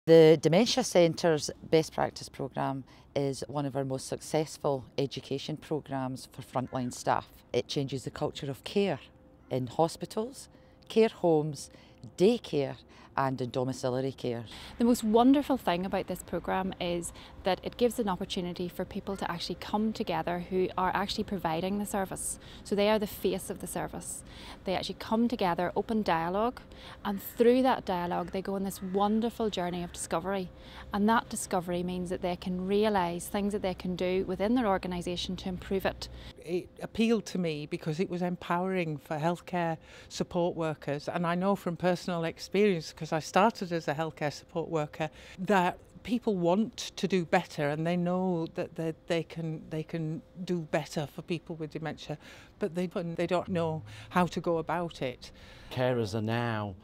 The Dementia Centre's Best Practice Programme is one of our most successful education programmes for frontline staff. It changes the culture of care in hospitals, care homes, daycare and in domiciliary care. The most wonderful thing about this programme is that it gives an opportunity for people to actually come together who are actually providing the service. So they are the face of the service. They actually come together, open dialogue, and through that dialogue they go on this wonderful journey of discovery. And that discovery means that they can realise things that they can do within their organisation to improve it. It appealed to me because it was empowering for healthcare support workers, and I know from personal experience, because I started as a healthcare support worker, that people want to do better and they know that they can do better for people with dementia, but they don't know how to go about it. Carers are now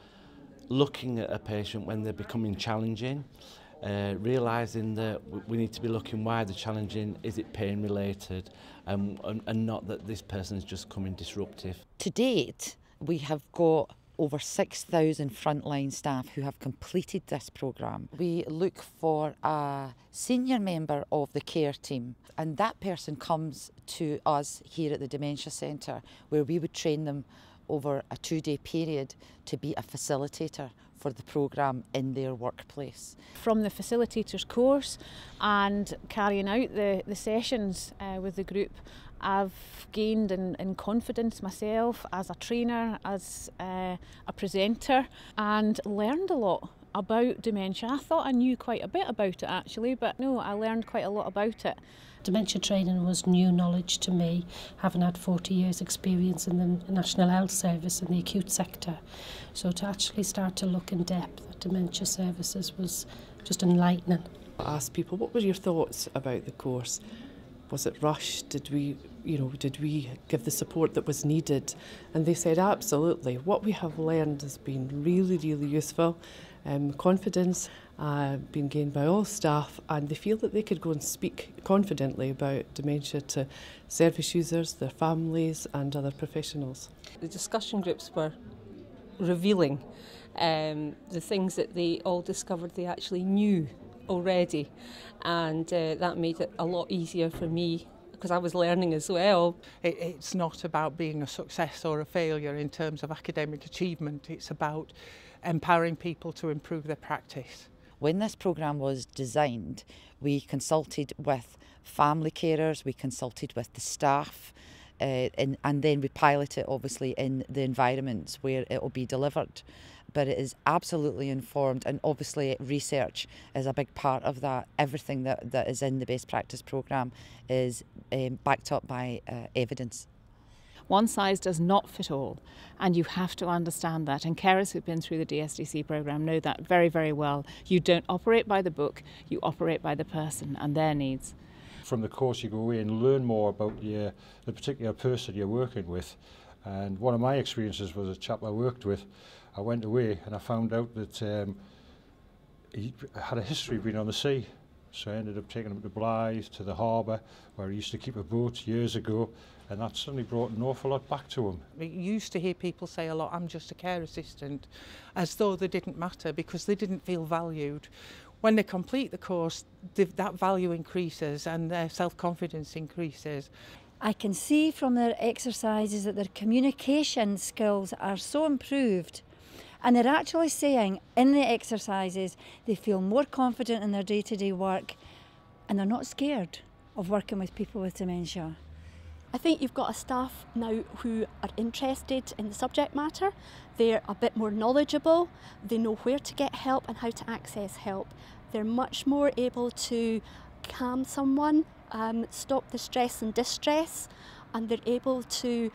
looking at a patient when they're becoming challenging, realising that we need to be looking why they're challenging, is it pain related, and not that this person is just coming disruptive. To date, we have got over 6,000 frontline staff who have completed this programme. We look for a senior member of the care team, and that person comes to us here at the Dementia Centre, where we would train them over a 2-day period to be a facilitator for the programme in their workplace. From the facilitator's course and carrying out the sessions with the group, I've gained in confidence myself as a trainer, as a presenter, and learned a lot about dementia. I thought I knew quite a bit about it actually, but no, I learned quite a lot about it. Dementia training was new knowledge to me, having had 40 years experience in the National Health Service in the acute sector. So to actually start to look in depth at dementia services was just enlightening. I asked people, what were your thoughts about the course? Was it rushed? Did we give the support that was needed? And they said absolutely. What we have learned has been really, really useful. Confidence been gained by all staff, and they feel that they could go and speak confidently about dementia to service users, their families and other professionals. The discussion groups were revealing the things that they all discovered they actually knew already, and that made it a lot easier for me because I was learning as well. It's not about being a success or a failure in terms of academic achievement, it's about empowering people to improve their practice. When this programme was designed, we consulted with family carers, we consulted with the staff, and then we pilot it obviously in the environments where it will be delivered. But it is absolutely informed, and obviously research is a big part of that. Everything that is in the Best Practice Programme is backed up by evidence. One size does not fit all, and you have to understand that, and carers who've been through the DSDC programme know that very, very well. You don't operate by the book, you operate by the person and their needs. From the course you go away and learn more about the particular person you're working with, and one of my experiences was a chap I worked with. I went away and I found out that he had a history of being on the sea. So I ended up taking him to Blythe, to the harbour, where he used to keep a boat years ago, and that suddenly brought an awful lot back to him. We used to hear people say a lot, I'm just a care assistant, as though they didn't matter because they didn't feel valued. When they complete the course, that value increases and their self-confidence increases. I can see from their exercises that their communication skills are so improved, and they're actually saying in the exercises they feel more confident in their day-to-day work, and they're not scared of working with people with dementia. I think you've got a staff now who are interested in the subject matter. They're a bit more knowledgeable, they know where to get help and how to access help. They're much more able to calm someone, stop the stress and distress, and they're able to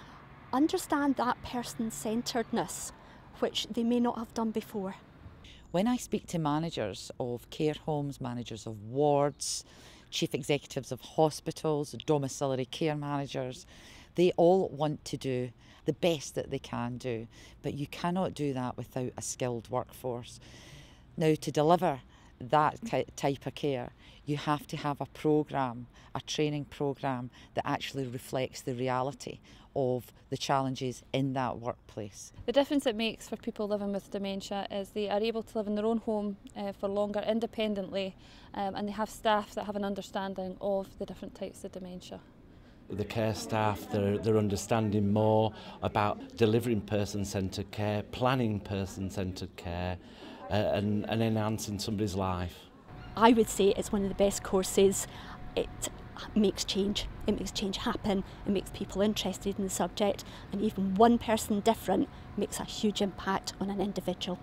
understand that person's centredness, which they may not have done before. When I speak to managers of care homes, managers of wards, chief executives of hospitals, domiciliary care managers, they all want to do the best that they can do, but you cannot do that without a skilled workforce. Now, to deliver that type of care, you have to have a programme, a training programme that actually reflects the reality of the challenges in that workplace. The difference it makes for people living with dementia is they are able to live in their own home for longer independently, and they have staff that have an understanding of the different types of dementia. The care staff, they're understanding more about delivering person-centred care, planning person-centred care, and enhancing somebody's life. I would say it's one of the best courses. It makes change. It makes change happen. It makes people interested in the subject, and even one person different makes a huge impact on an individual.